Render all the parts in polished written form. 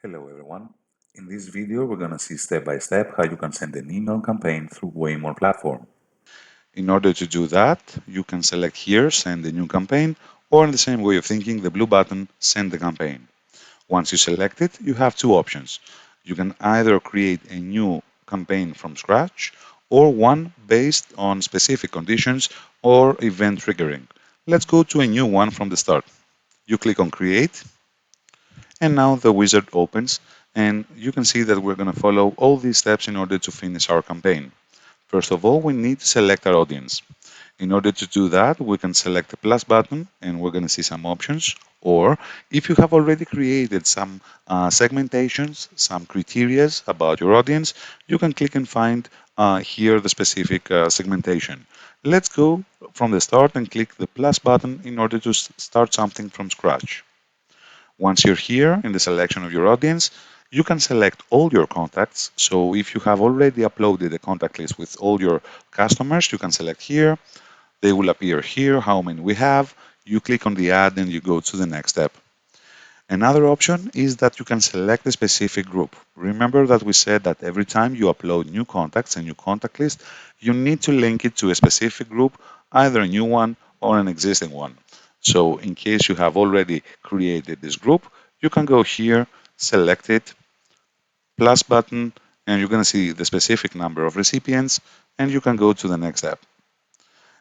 Hello everyone. In this video, we're going to see step by step how you can send an email campaign through WayMore platform. In order to do that, you can select here, send a new campaign, or in the same way of thinking, the blue button, send the campaign. Once you select it, you have two options. You can either create a new campaign from scratch or one based on specific conditions or event triggering. Let's go to a new one from the start. You click on create and now the wizard opens and you can see that we're going to follow all these steps in order to finish our campaign. First of all, we need to select our audience. In order to do that, we can select the plus button and we're going to see some options. Or if you have already created some segmentations, some criterias about your audience, you can click and find here the specific segmentation. Let's go from the start and click the plus button in order to start something from scratch. Once you're here in the selection of your audience, you can select all your contacts. So if you have already uploaded a contact list with all your customers, you can select here. They will appear here, how many we have. You click on the add and you go to the next step. Another option is that you can select a specific group. Remember that we said that every time you upload new contacts, a new contact list, you need to link it to a specific group, either a new one or an existing one. So in case you have already created this group, you can go here, select it, plus button, and you're going to see the specific number of recipients, and you can go to the next step.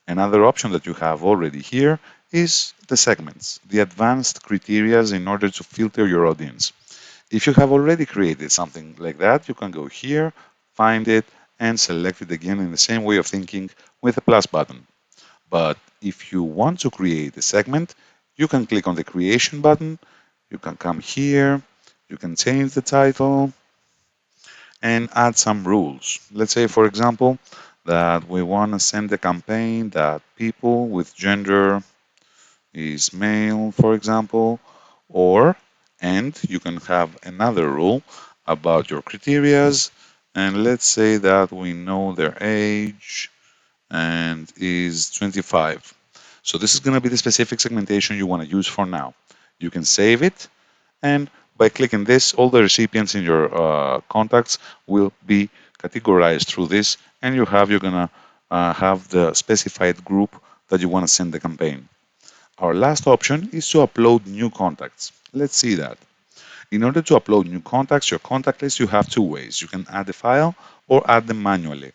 Another option that you have already here is the segments, the advanced criteria in order to filter your audience. If you have already created something like that, you can go here, find it, and select it again in the same way of thinking with the plus button. But if you want to create a segment, you can click on the creation button, you can come here, you can change the title, and add some rules. Let's say, for example, that we want to send a campaign that people with gender is male, for example, or, and you can have another rule about your criterias, and let's say that we know their age and is 25. So this is going to be the specific segmentation you want to use for now. You can save it, and by clicking this, all the recipients in your contacts will be categorized through this, and you're gonna have the specified group that you want to send the campaign. Our last option is to upload new contacts. Let's see that. In order to upload new contacts, your contact list, you have two ways. You can add a file or add them manually.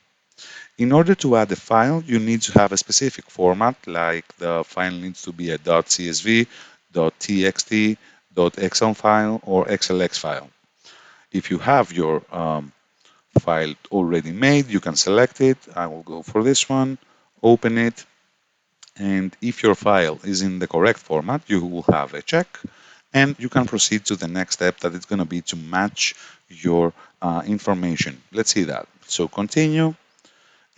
In order to add a file, you need to have a specific format, like the file needs to be a .csv, .txt, .excel file, or XLX file. If you have your file already made, you can select it. I will go for this one, open it, and if your file is in the correct format, you will have a check, and you can proceed to the next step that is going to be to match your information. Let's see that. So continue,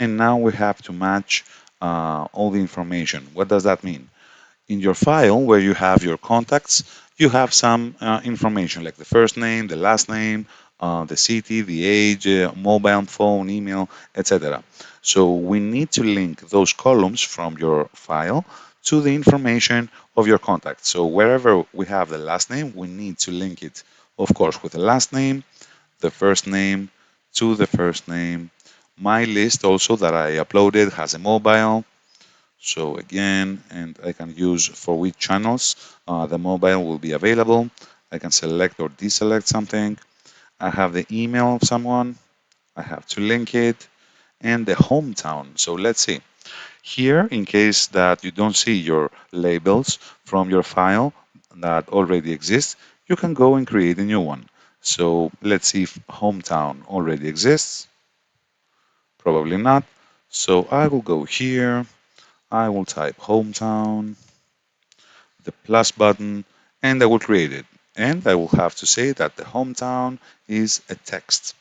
and now we have to match all the information. What does that mean? In your file where you have your contacts, you have some information like the first name, the last name, the city, the age, mobile phone, email, etc. So we need to link those columns from your file to the information of your contact. So wherever we have the last name, we need to link it, of course, with the last name, the first name, to the first name. My list also that I uploaded has a mobile, so again, and I can use for which channels the mobile will be available. I can select or deselect something. I have the email of someone. I have to link it and the hometown. So let's see. Here, in case that you don't see your labels from your file that already exists, you can go and create a new one. So let's see if hometown already exists. Probably not. So I will go here. I will type hometown, the plus button, and I will create it. And I will have to say that the hometown is a text.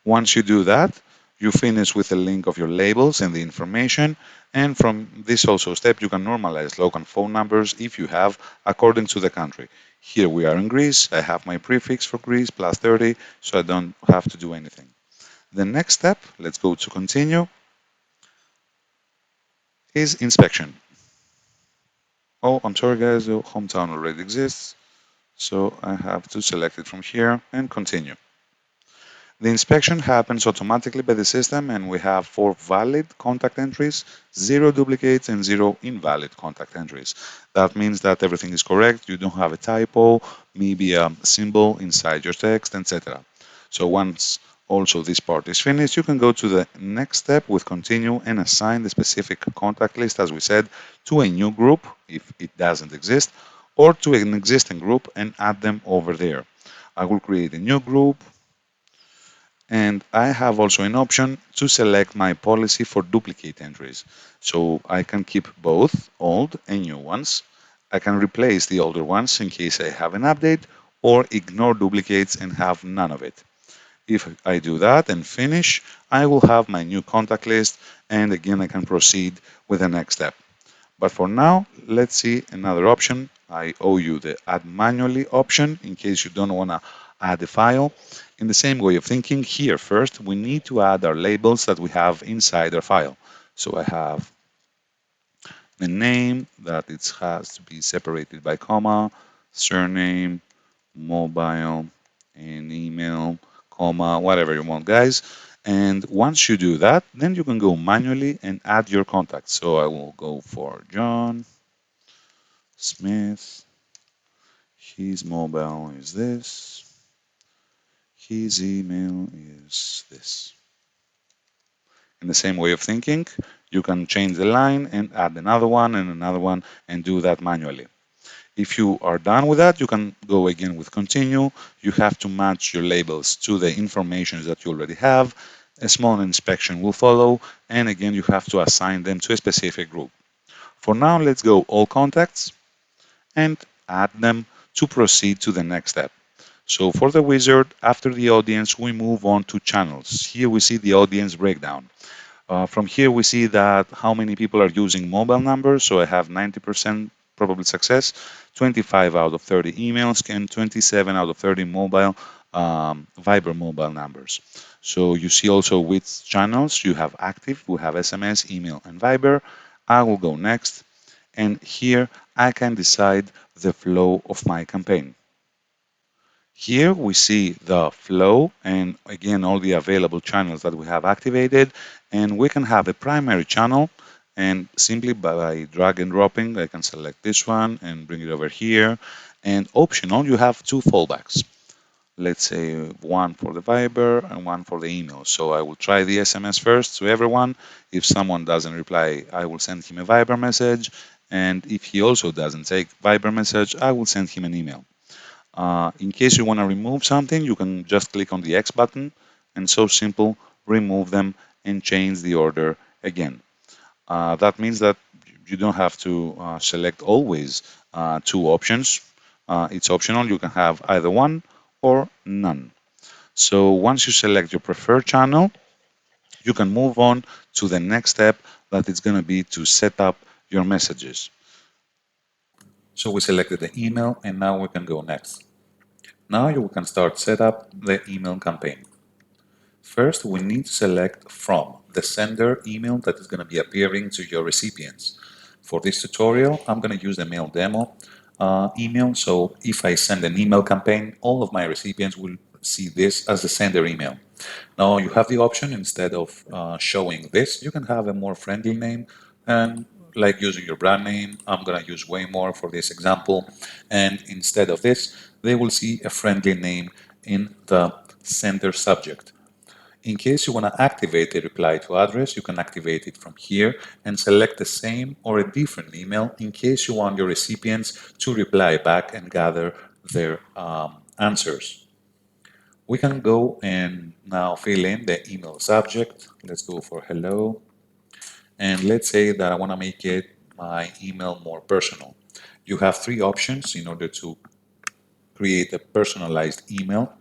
Once you do that, you finish with a link of your labels and the information. And from this also step, you can normalize local phone numbers if you have according to the country. Here we are in Greece. I have my prefix for Greece plus 30, so I don't have to do anything. The next step, let's go to continue, is inspection. Oh, I'm sorry guys, the hometown already exists. So I have to select it from here and continue. The inspection happens automatically by the system, and we have 4 valid contact entries, 0 duplicates, and 0 invalid contact entries. That means that everything is correct, you don't have a typo, maybe a symbol inside your text, etc. So once also this part is finished, you can go to the next step with continue and assign the specific contact list, as we said, to a new group if it doesn't exist, or to an existing group and add them over there. I will create a new group, and I have also an option to select my policy for duplicate entries. So I can keep both old and new ones. I can replace the older ones in case I have an update, or ignore duplicates and have none of it. If I do that and finish, I will have my new contact list, and again I can proceed with the next step. But for now, let's see another option. I owe you the add manually option in case you don't want to add a file. In the same way of thinking, here first we need to add our labels that we have inside our file. So I have the name that it has to be separated by comma, surname, mobile, and email, comma, whatever you want, guys. And once you do that, then you can go manually and add your contacts. So I will go for John Smith. His mobile is this. His email is this. In the same way of thinking, you can change the line and add another one and do that manually. If you are done with that, you can go again with continue. You have to match your labels to the information that you already have. A small inspection will follow, and again, you have to assign them to a specific group. For now, let's go all contacts and add them to proceed to the next step. So for the wizard, after the audience, we move on to channels. Here we see the audience breakdown. From here, we see that how many people are using mobile numbers. So I have 90% probable success, 25 out of 30 emails, and 27 out of 30 mobile Viber mobile numbers. So you see also which channels you have active. We have SMS, email, and Viber. I will go next, and here I can decide the flow of my campaign. Here we see the flow and again all the available channels that we have activated, and we can have a primary channel, and simply by drag and dropping I can select this one and bring it over here, and optional you have 2 fallbacks. Let's say one for the Viber and one for the email. So I will try the SMS first to everyone. If someone doesn't reply, I will send him a Viber message, and if he also doesn't take Viber message, I will send him an email. In case you want to remove something, you can just click on the X button and so simple remove them and change the order again. That means that you don't have to select always 2 options. It's optional. You can have either one or none. So once you select your preferred channel, you can move on to the next step, that is going to be to set up your messages. So we selected the email and now we can go next. Now you can start set up the email campaign. First, we need to select from the sender email that is going to be appearing to your recipients. For this tutorial, I'm going to use the mail demo email. So if I send an email campaign, all of my recipients will see this as the sender email. Now you have the option, instead of showing this, you can have a more friendly name, and like using your brand name. I'm going to use WayMore for this example. And instead of this, they will see a friendly name in the sender subject. In case you want to activate the reply to address, you can activate it from here and select the same or a different email in case you want your recipients to reply back and gather their answers. We can go and now fill in the email subject. Let's go for hello. And let's say that I want to make it my email more personal. You have 3 options in order to create a personalized email.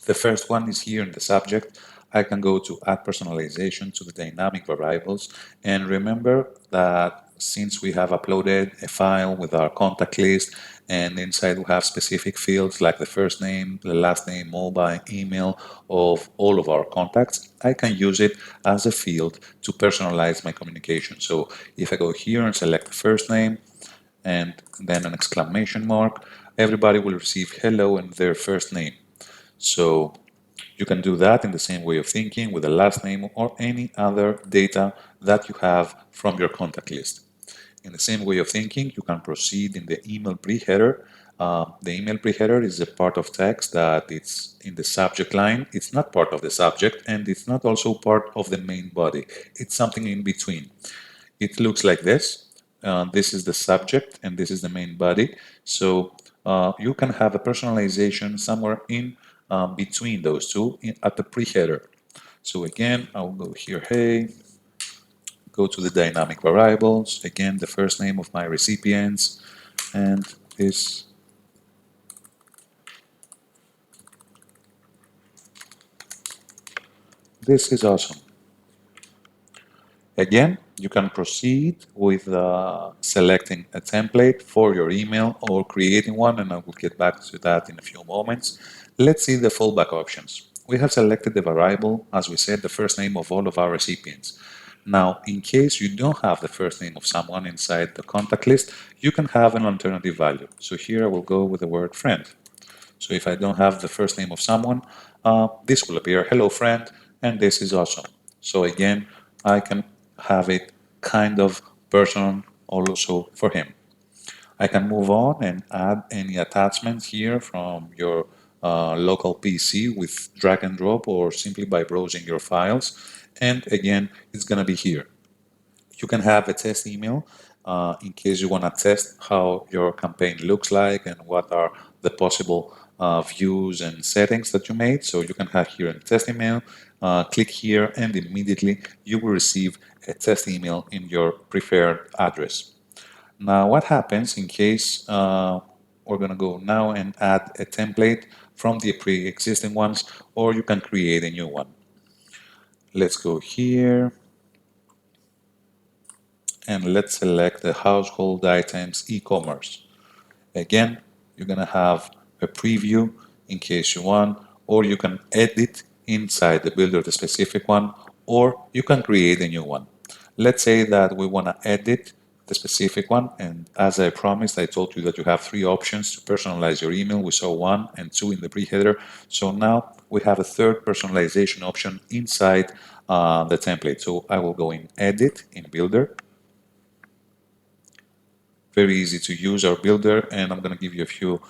The first one is here in the subject. I can go to add personalization to the dynamic variables, and remember that since we have uploaded a file with our contact list, and inside we have specific fields like the first name, the last name, mobile, email of all of our contacts, I can use it as a field to personalize my communication. So if I go here and select the first name and then an exclamation mark, everybody will receive hello and their first name. So you can do that in the same way of thinking with the last name or any other data that you have from your contact list. In the same way of thinking, you can proceed in the email preheader. The email preheader is a part of text that it's in the subject line. It's not part of the subject and it's not also part of the main body. It's something in between. It looks like this. This is the subject and this is the main body. So you can have a personalization somewhere in between those two at the preheader. So again, I'll go here, hey, go to the dynamic variables, again, the first name of my recipients, and this is awesome. Again, you can proceed with selecting a template for your email or creating one, and I will get back to that in a few moments. Let's see the fallback options. We have selected the variable, as we said, the first name of all of our recipients. Now, in case you don't have the first name of someone inside the contact list, you can have an alternative value. So here I will go with the word friend. So if I don't have the first name of someone, this will appear, hello friend, and this is awesome. So again, I can have it kind of personal also for him. I can move on and add any attachments here from your local PC with drag and drop or simply by browsing your files. And again, it's going to be here. You can have a test email in case you want to test how your campaign looks like and what are the possible views and settings that you made. So you can have here a test email, click here, and immediately you will receive a test email in your preferred address. Now, what happens in case we're going to go now and add a template from the pre-existing ones, or you can create a new one. Let's go here and let's select the household items e-commerce. Again, you're going to have a preview in case you want, or you can edit inside the builder the specific one, or you can create a new one. Let's say that we want to edit the specific one, and as I promised, I told you that you have three options to personalize your email. We saw one and two in the preheader, so now we have a third personalization option inside the template. So I will go in Edit in Builder. Very easy to use our builder, and I'm going to give you a few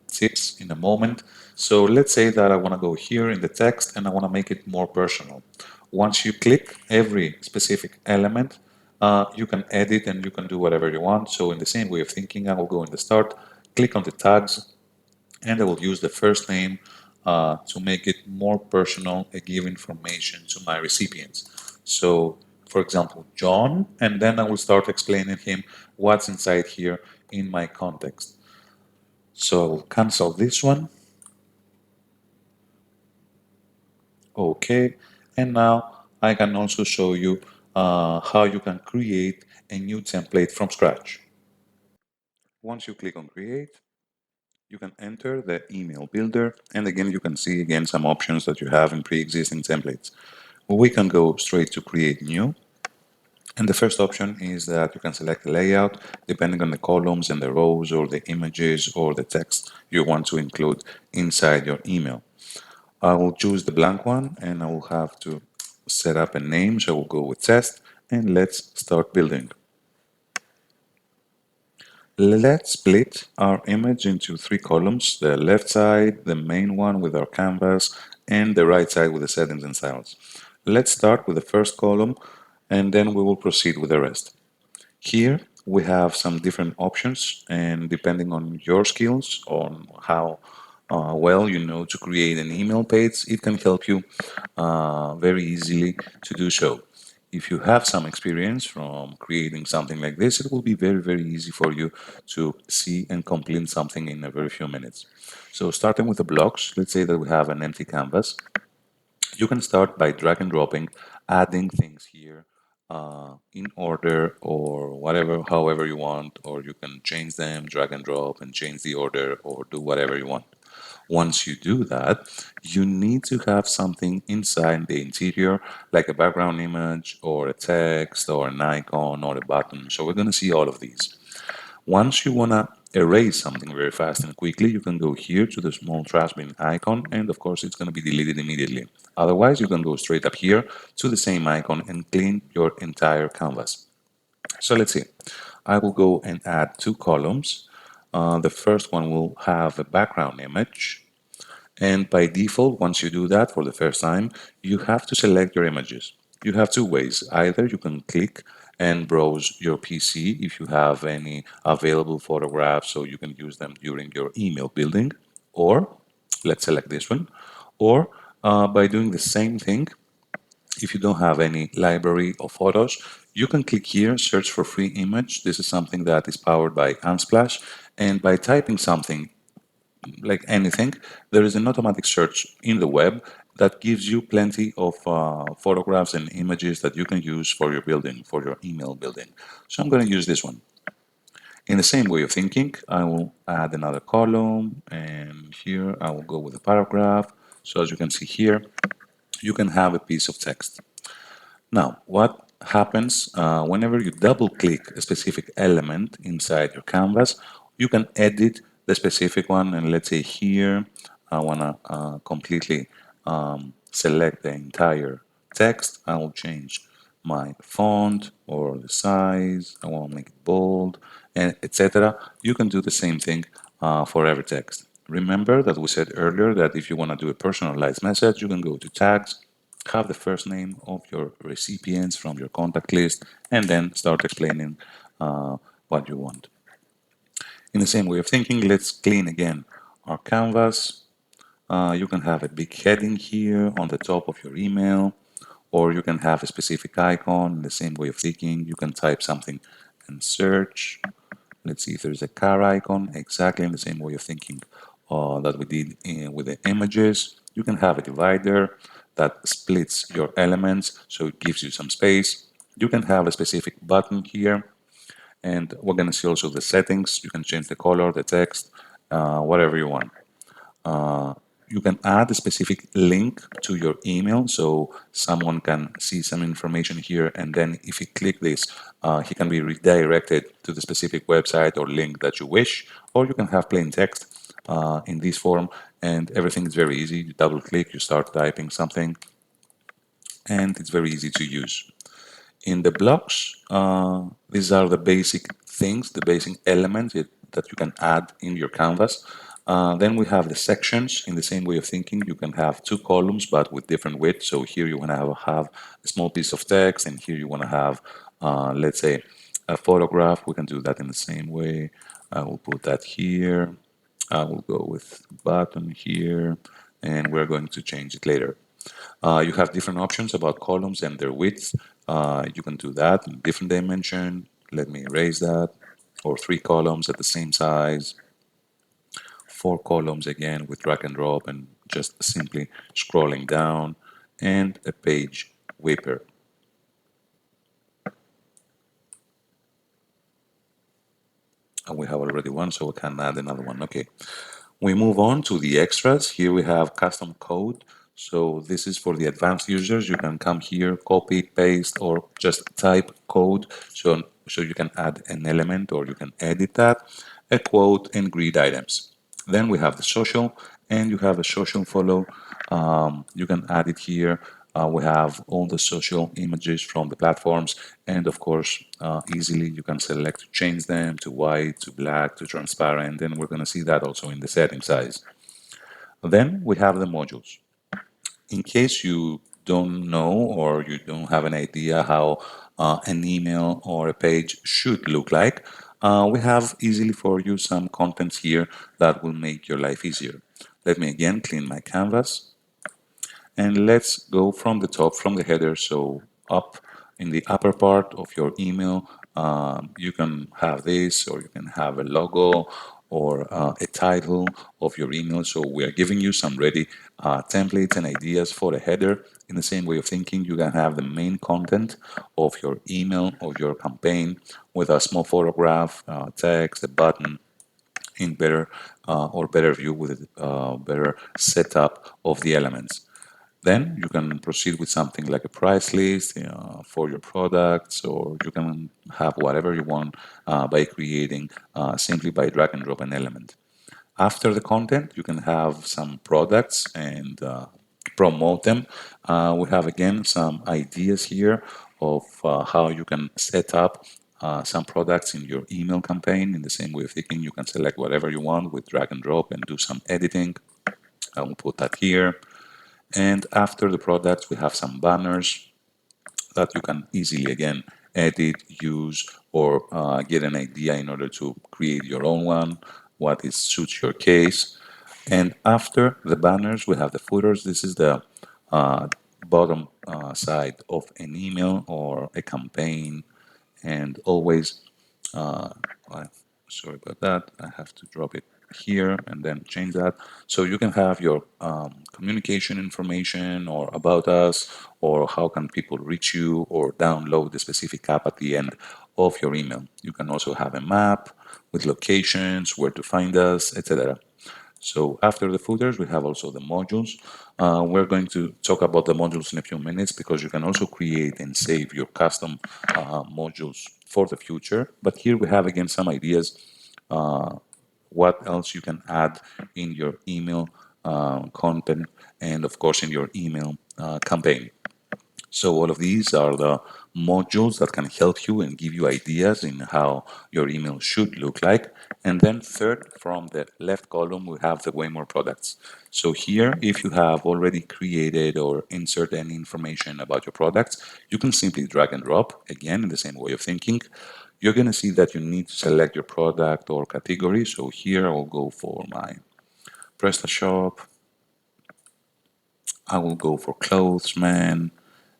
tips in a moment. So let's say that I want to go here in the text and I want to make it more personal. Once you click every specific element, you can edit and you can do whatever you want. So in the same way of thinking, I will go in the start, click on the tags, and I will use the first name to make it more personal and give information to my recipients. So, for example, John, and then I will start explaining him what's inside here in my context. So I will cancel this one. Okay, and now I can also show you how you can create a new template from scratch. Once you click on create, you can enter the email builder, and again you can see again some options that you have in pre-existing templates. We can go straight to create new, and the first option is that you can select the layout depending on the columns and the rows or the images or the text you want to include inside your email. I will choose the blank one and I will have to set up a name, so I will go with test and let's start building. Let's split our image into three columns, the left side, the main one with our canvas, and the right side with the settings and styles. Let's start with the first column and then we will proceed with the rest. Here we have some different options, and depending on your skills, on how well you know to create an email page, it can help you very easily to do so. If you have some experience from creating something like this, it will be very, very easy for you to see and complete something in a very few minutes. So starting with the blocks, let's say that we have an empty canvas. You can start by drag and dropping, adding things here in order or whatever, however you want, or you can change them, drag and drop, and change the order or do whatever you want. Once you do that, you need to have something inside the interior, like a background image or a text or an icon or a button. So we're going to see all of these. Once you want to erase something very fast and quickly, you can go here to the small trash bin icon, and of course it's going to be deleted immediately. Otherwise, you can go straight up here to the same icon and clean your entire canvas. So let's see. I will go and add two columns. The first one will have a background image. And by default, once you do that for the first time, you have to select your images. You have two ways. Either you can click and browse your PC if you have any available photographs so you can use them during your email building, or let's select this one, or by doing the same thing, if you don't have any library of photos, you can click here, search for free image. This is something that is powered by Unsplash, and by typing something like anything, there is an automatic search in the web that gives you plenty of photographs and images that you can use for your building, for your email building. So I'm going to use this one. In the same way of thinking, I will add another column, and here I will go with a paragraph. So as you can see here, you can have a piece of text. Now, what happens whenever you double click a specific element inside your canvas, you can edit the specific one. And let's say here, I want to completely select the entire text. I will change my font or the size. I want to make it bold, and etc. You can do the same thing for every text. Remember that we said earlier that if you want to do a personalized message, you can go to tags, have the first name of your recipients from your contact list, and then start explaining what you want. In the same way of thinking, let's clean again our canvas. You can have a big heading here on the top of your email, or you can have a specific icon. In the same way of thinking, you can type something and search. Let's see if there's a car icon, exactly in the same way of thinking that we did with the images. You can have a divider that splits your elements, so it gives you some space. You can have a specific button here, and we're going to see also the settings. You can change the color, the text, whatever you want. Uh, you can add a specific link to your email so someone can see some information here, and then if he click this, he can be redirected to the specific website or link that you wish. Or you can have plain text in this form, and everything is very easy. You double click, you start typing something, and it's very easy to use. In the blocks, these are the basic things, the basic elements that you can add in your canvas. Then we have the sections. In the same way of thinking, you can have two columns but with different width. So here you want to have a small piece of text, and here you want to have, let's say, a photograph. We can do that in the same way. I will put that here. I will go with button here, and we're going to change it later. You have different options about columns and their width. You can do that in different dimension. Let me erase that. Or three columns at the same size. Four columns again with drag and drop and just simply scrolling down. And a page whipper. And we have already one, so we can add another one. Okay. We move on to the extras. Here we have custom code. So this is for the advanced users. You can come here, copy, paste, or just type code. So you can add an element or you can edit that, a quote, and grid items. Then we have the social, and you have a social follow. You can add it here. We have all the social images from the platforms, and of course, easily you can select to change them to white, to black, to transparent, and we're going to see that also in the setting size. Then we have the modules. In case you don't know or you don't have an idea how an email or a page should look like, we have easily for you some contents here that will make your life easier. Let me again clean my canvas. And let's go from the top, from the header, so up in the upper part of your email, you can have this, or you can have a logo or a title of your email. So we are giving you some ready templates and ideas for a header. In the same way of thinking, you can have the main content of your email or your campaign with a small photograph, text, a button, in better or better view with better setup of the elements. Then you can proceed with something like a price list for your products, or you can have whatever you want by creating simply by drag and drop an element. After the content, you can have some products and promote them. We have again some ideas here of how you can set up some products in your email campaign. In the same way of thinking, you can select whatever you want with drag and drop and do some editing. I will put that here. And after the products, we have some banners that you can easily again edit, use, or get an idea in order to create your own one, what is suits your case. And after the banners, we have the footers. This is the bottom side of an email or a campaign, and always uh, I, sorry about that. I have to drop it here and then change that. So you can have your communication information or about us, or how can people reach you or download the specific app at the end of your email. You can also have a map with locations, where to find us, etc. So after the footers, we have also the modules. We're going to talk about the modules in a few minutes, because you can also create and save your custom modules for the future. But here we have again some ideas what else you can add in your email content, and of course in your email campaign. So all of these are the modules that can help you and give you ideas in how your email should look like. And then third, from the left column, we have the WayMore products. So here, if you have already created or insert any information about your products, you can simply drag and drop, again, in the same way of thinking. You're going to see that you need to select your product or category. So here I'll go for my PrestaShop. I will go for clothes, man,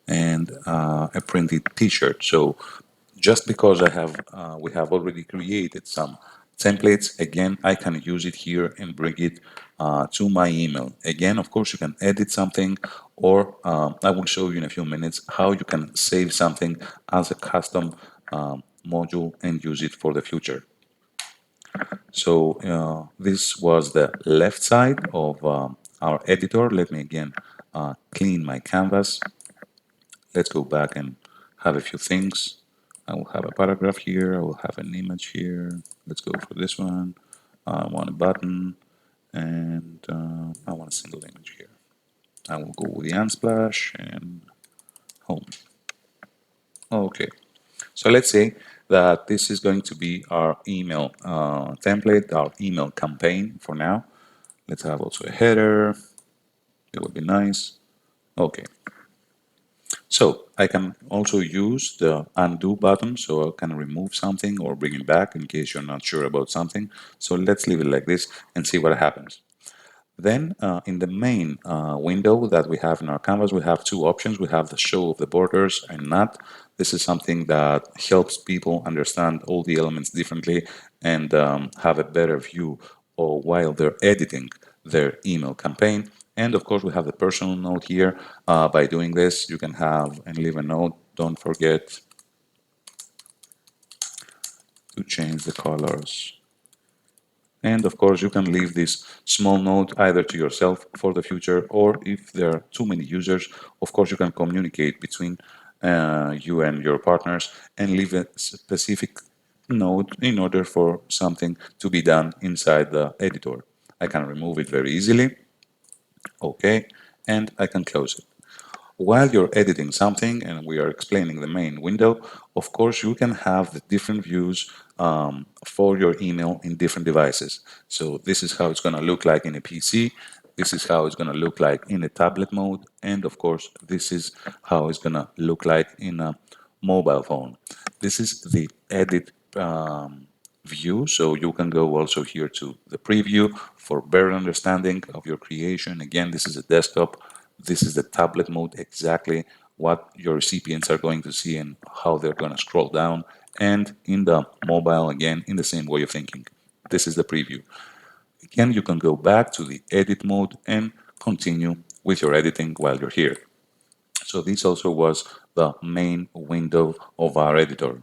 and a printed T-shirt. So just because we have already created some templates, again, I can use it here and bring it to my email. Again, of course, you can edit something, or I will show you in a few minutes how you can save something as a custom module and use it for the future. So this was the left side of our editor. Let me again clean my canvas. Let's go back and have a few things. I will have a paragraph here. I will have an image here. Let's go for this one. I want a button, and I want a single image here. I will go with the Unsplash and home. Okay, so let's say that this is going to be our email template, our email campaign for now. Let's have also a header. It would be nice. Okay, so I can also use the undo button, so I can remove something or bring it back in case you're not sure about something. So let's leave it like this and see what happens. Then in the main window that we have in our canvas, we have two options. We have the show of the borders and not. This is something that helps people understand all the elements differently and have a better view or while they're editing their email campaign. And of course, we have the personal note here. By doing this, you can have and leave a note. Don't forget to change the colors. And of course, you can leave this small note either to yourself for the future, or if there are too many users, of course, you can communicate between you and your partners and leave a specific note in order for something to be done inside the editor. I can remove it very easily. Okay, and I can close it. While you're editing something and we are explaining the main window, of course, you can have the different views for your email in different devices. So this is how it's going to look like in a PC. This is how it's going to look like in a tablet mode. And of course, this is how it's going to look like in a mobile phone. This is the edit view. So you can go also here to the preview for better understanding of your creation. Again, this is a desktop. This is the tablet mode, exactly what your recipients are going to see and how they're going to scroll down. And in the mobile, again, in the same way of thinking. This is the preview. Again, you can go back to the edit mode and continue with your editing while you're here. So this also was the main window of our editor.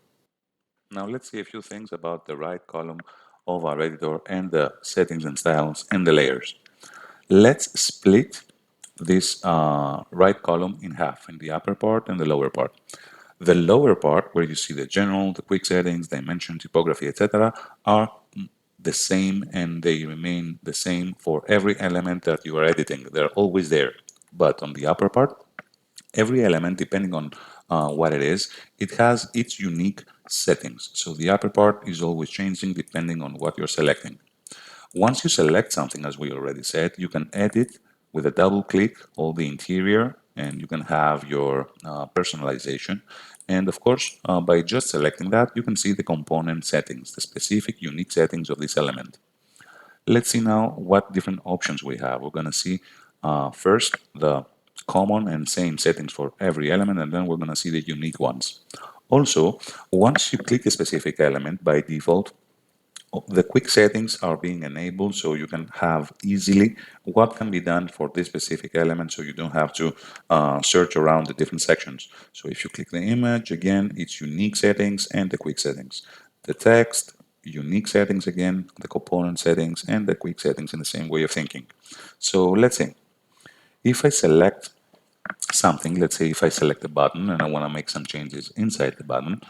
Now let's see a few things about the right column of our editor and the settings and styles and the layers. Let's split this right column in half, in the upper part and the lower part. The lower part, where you see the general, the quick settings, dimension, typography, etc., are the same and they remain the same for every element that you are editing. They're always there. But on the upper part, every element, depending on what it is, it has its unique settings. So the upper part is always changing depending on what you're selecting. Once you select something, as we already said, you can edit with a double click all the interior and you can have your personalization. And of course, by just selecting that, you can see the component settings, the specific unique settings of this element. Let's see now what different options we have. We're going to see first the common and same settings for every element, and then we're going to see the unique ones. Also, once you click a specific element, by default, the quick settings are being enabled so you can have easily what can be done for this specific element so you don't have to search around the different sections. So if you click the image, again, it's unique settings and the quick settings. The text, unique settings again, the component settings, and the quick settings in the same way of thinking. So let's say if I select something, let's say if I select a button and I want to make some changes inside the button,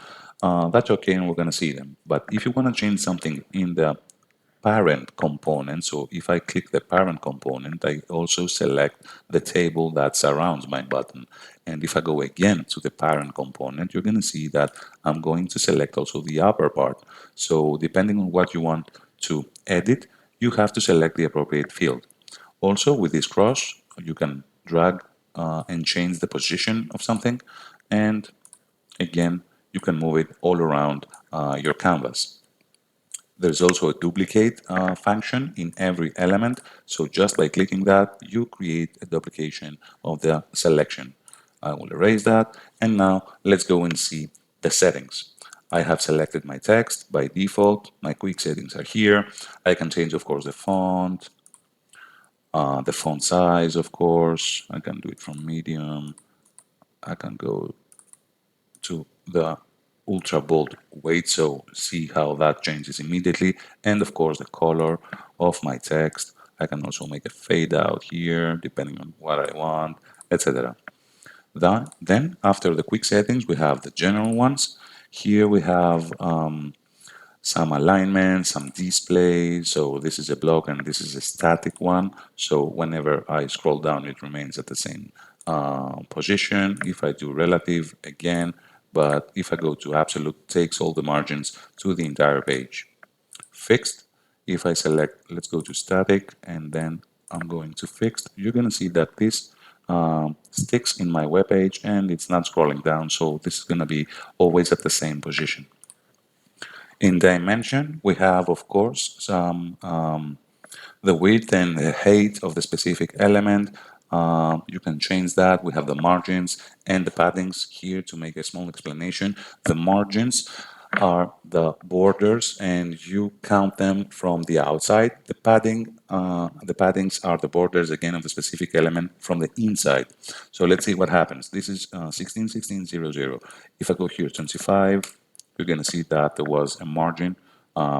that's okay and we're going to see them. But if you want to change something in the parent component, so if I click the parent component, I also select the table that surrounds my button. And if I go again to the parent component, you're going to see that I'm going to select also the upper part. So depending on what you want to edit, you have to select the appropriate field. Also, with this cross, you can drag and change the position of something. And again, you can move it all around your canvas. There's also a duplicate function in every element. So just by clicking that, you create a duplication of the selection. I will erase that. And now let's go and see the settings. I have selected my text by default. My quick settings are here. I can change, of course, the font size, of course. I can do it from medium. I can go to the ultra bold weight, so see how that changes immediately. And of course, the color of my text. I can also make a fade out here, depending on what I want, etc. Then, after the quick settings, we have the general ones. Here we have some alignment, some display. So this is a block and this is a static one. So whenever I scroll down, it remains at the same position. If I do relative, again, but if I go to absolute, takes all the margins to the entire page. Fixed, if I select, let's go to static, and then I'm going to fixed, you're going to see that this sticks in my web page and it's not scrolling down. So this is going to be always at the same position. In dimension, we have, of course, some the width and the height of the specific element. You can change that. We have the margins and the paddings here to make a small explanation. The margins are the borders, and you count them from the outside. The paddings are the borders again of the specific element from the inside. So let's see what happens. This is 16, 16, 0, 0. If I go here 25, you're going to see that there was a margin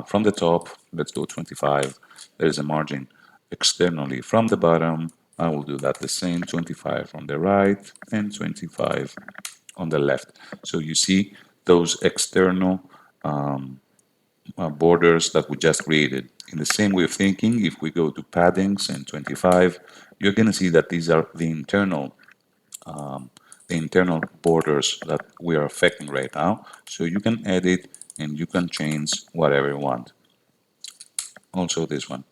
from the top. Let's go 25. There is a margin externally from the bottom. I will do that the same, 25 from the right and 25 on the left. So you see those external borders that we just created. In the same way of thinking, if we go to paddings and 25, you're going to see that these are the internal borders that we are affecting right now. So you can edit and you can change whatever you want. Also this one.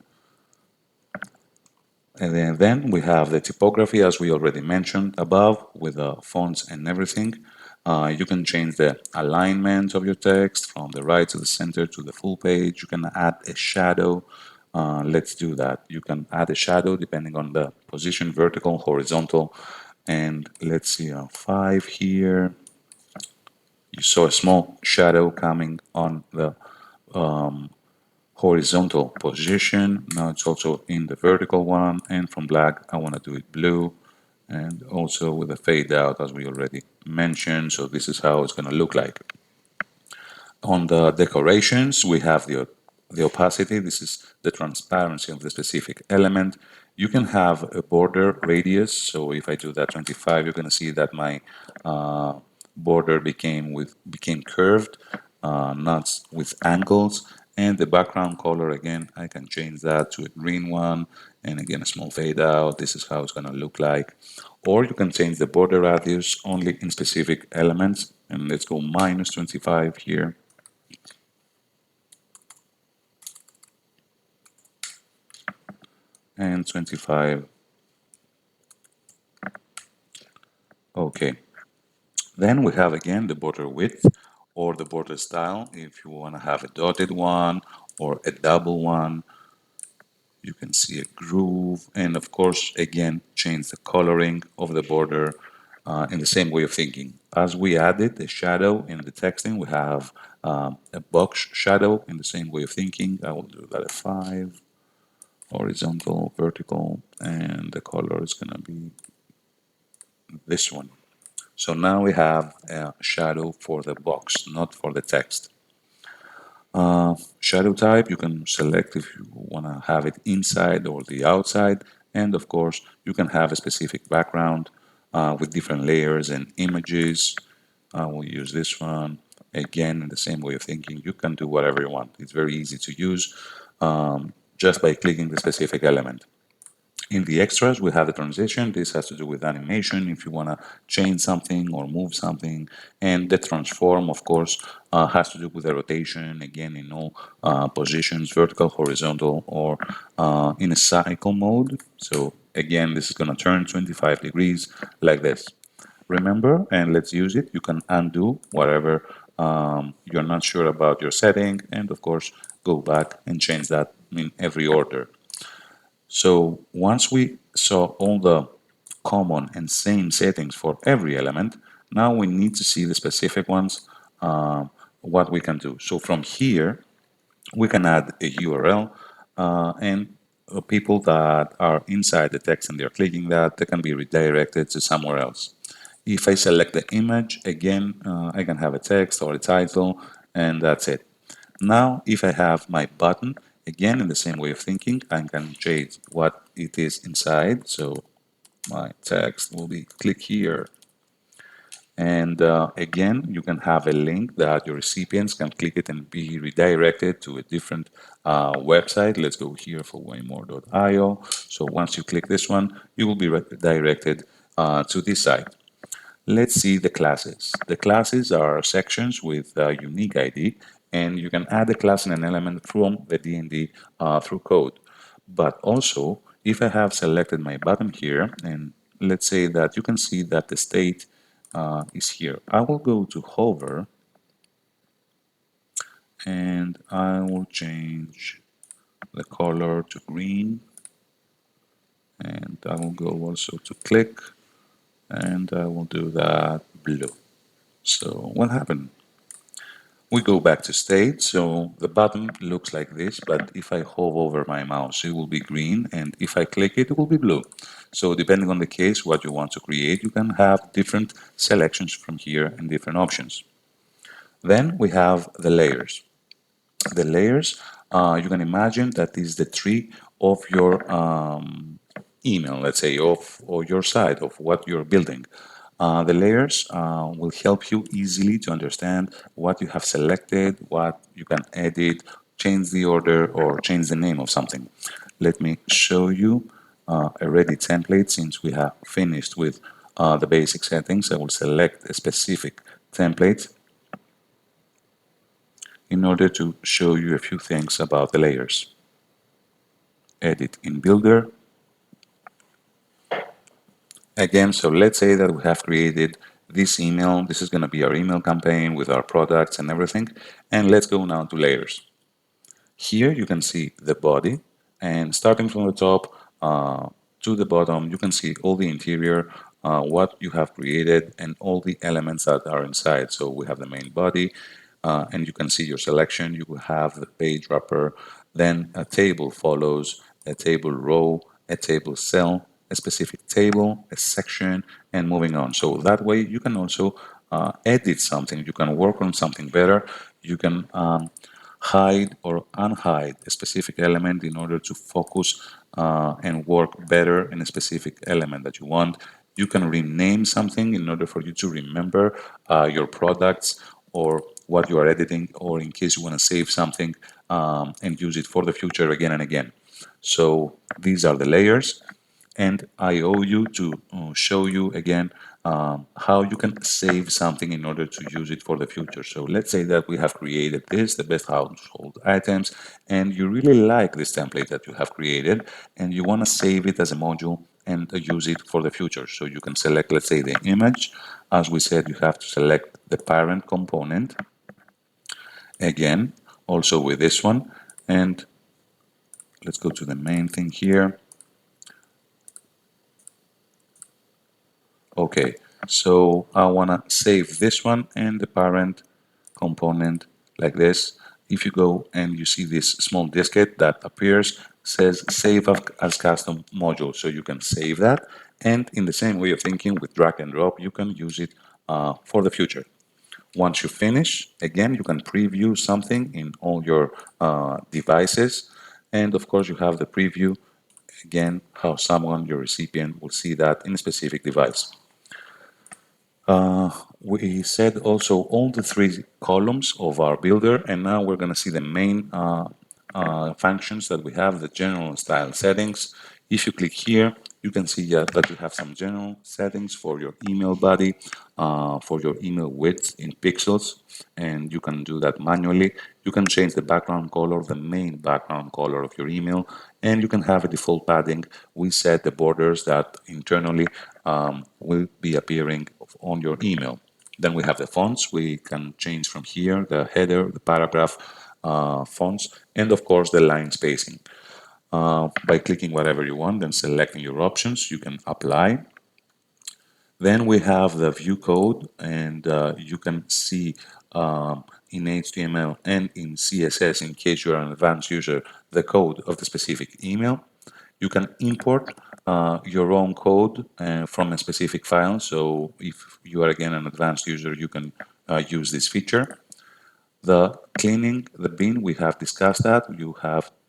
And then we have the typography, as we already mentioned above, with the fonts and everything. You can change the alignment of your text from the right to the center to the full page. You can add a shadow. Let's do that. You can add a shadow depending on the position, vertical, horizontal. And let's see, 5 here. You saw a small shadow coming on the horizontal position. Now it's also in the vertical one, and from black I want to do it blue, and also with a fade out as we already mentioned. So this is how it's going to look like. On the decorations, we have the opacity. This is the transparency of the specific element. You can have a border radius. So if I do that 25, you're going to see that my border became curved, not with angles. And the background color, again, I can change that to a green one. And again, a small fade out. This is how it's going to look like. Or you can change the border radius only in specific elements. And let's go minus 25 here. And 25. Okay. Then we have again the border width or the border style. If you want to have a dotted one or a double one, you can see a groove. And of course, again, change the coloring of the border in the same way of thinking. As we added the shadow in the texting, we have a box shadow in the same way of thinking. I will do that at 5, horizontal, vertical, and the color is going to be this one. So now we have a shadow for the box, not for the text. Shadow type, you can select if you want to have it inside or the outside. And of course, you can have a specific background with different layers and images. I will use this one. Again, in the same way of thinking, you can do whatever you want. It's very easy to use just by clicking the specific element. In the extras, we have the transition. This has to do with animation, if you want to change something or move something. And the transform, of course, has to do with the rotation, again, in all positions, vertical, horizontal, or in a cycle mode. So again, this is going to turn 25 degrees like this. Remember, and let's use it, you can undo whatever you're not sure about your setting, and of course, go back and change that in every order. So once we saw all the common and same settings for every element, now we need to see the specific ones, what we can do. So from here, we can add a URL and people that are inside the text and they're clicking that, they can be redirected to somewhere else. If I select the image, again, I can have a text or a title, and that's it. Now, if I have my button, again, in the same way of thinking, I can change what it is inside. So my text will be click here. And again, you can have a link that your recipients can click it and be redirected to a different website. Let's go here for WayMoreio. So once you click this one, you will be redirected to this site. Let's see the classes. The classes are sections with a unique ID, and you can add a class and an element from the D&D through code. But also, if I have selected my button here, and let's say that you can see that the state is here. I will go to hover, and I will change the color to green, and I will go also to click, and I will do that blue. So what happened? We go back to state, so the button looks like this, but if I hover over my mouse, it will be green, and if I click it, it will be blue. So depending on the case, what you want to create, you can have different selections from here and different options. Then we have the layers. The layers, you can imagine that is the tree of your email, let's say, of or your site of what you're building. The layers will help you easily to understand what you have selected, what you can edit, change the order, or change the name of something. Let me show you a ready template. Since we have finished with the basic settings, I will select a specific template in order to show you a few things about the layers. Edit in Builder. Again, so let's say that we have created this email. This is going to be our email campaign with our products and everything. And let's go now to layers. Here you can see the body, and starting from the top to the bottom, you can see all the interior, what you have created, and all the elements that are inside. So we have the main body, and you can see your selection. You will have the page wrapper, then a table follows, a table row, a table cell, a specific table, a section, and moving on. So that way you can also edit something. You can work on something better. You can hide or unhide a specific element in order to focus and work better in a specific element that you want. You can rename something in order for you to remember your products or what you are editing, or in case you want to save something and use it for the future again and again. So these are the layers, and I owe you to show you again how you can save something in order to use it for the future. So let's say that we have created this, the best household items, and you really like this template that you have created, and you want to save it as a module and use it for the future. So you can select, let's say, the image. As we said, you have to select the parent component again, also with this one, and let's go to the main thing here. Okay, so I want to save this one and the parent component like this. If you go and you see this small diskette that appears, says save as custom module. So you can save that. And in the same way of thinking with drag and drop, you can use it for the future. Once you finish, again, you can preview something in all your devices. And of course, you have the preview, again, how someone, your recipient, will see that in a specific device. We said also all the three columns of our builder, and now we're going to see the main functions that we have, the general style settings. If you click here, you can see that you have some general settings for your email body, for your email width in pixels, and you can do that manually. You can change the background color, the main background color of your email, and you can have a default padding. We set the borders that internally will be appearing on your email. Then we have the fonts. We can change from here the header, the paragraph fonts, and of course the line spacing. By clicking whatever you want and selecting your options, you can apply. Then we have the view code, and you can see in HTML and in CSS, in case you're an advanced user, the code of the specific email. You can import your own code from a specific file. So if you are again an advanced user, you can use this feature. The cleaning the bin, we have discussed that.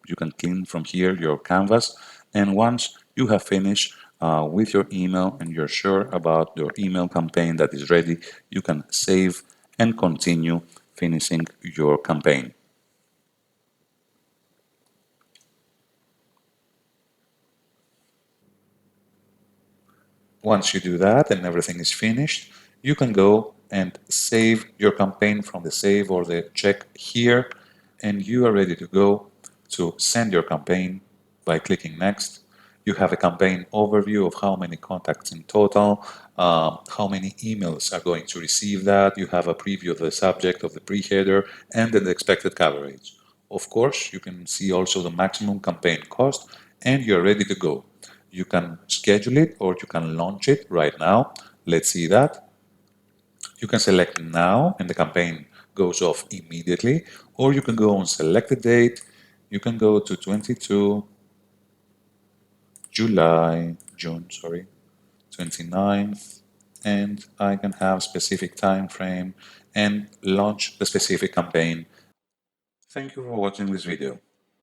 You can clean from here your canvas, and once you have finished with your email and you're sure about your email campaign that is ready, you can save and continue finishing your campaign. Once you do that and everything is finished, you can go and save your campaign from the save or the check here, and you are ready to go to send your campaign by clicking next. You have a campaign overview of how many contacts in total, how many emails are going to receive that. You have a preview of the subject of the preheader and the expected coverage. Of course, you can see also the maximum campaign cost, and you're ready to go. You can schedule it or you can launch it right now. Let's see that. You can select now and the campaign goes off immediately, or you can go and select the date. You can go to 22 June, sorry, 29th, and I can have specific time frame and launch the specific campaign. Thank you for watching this video.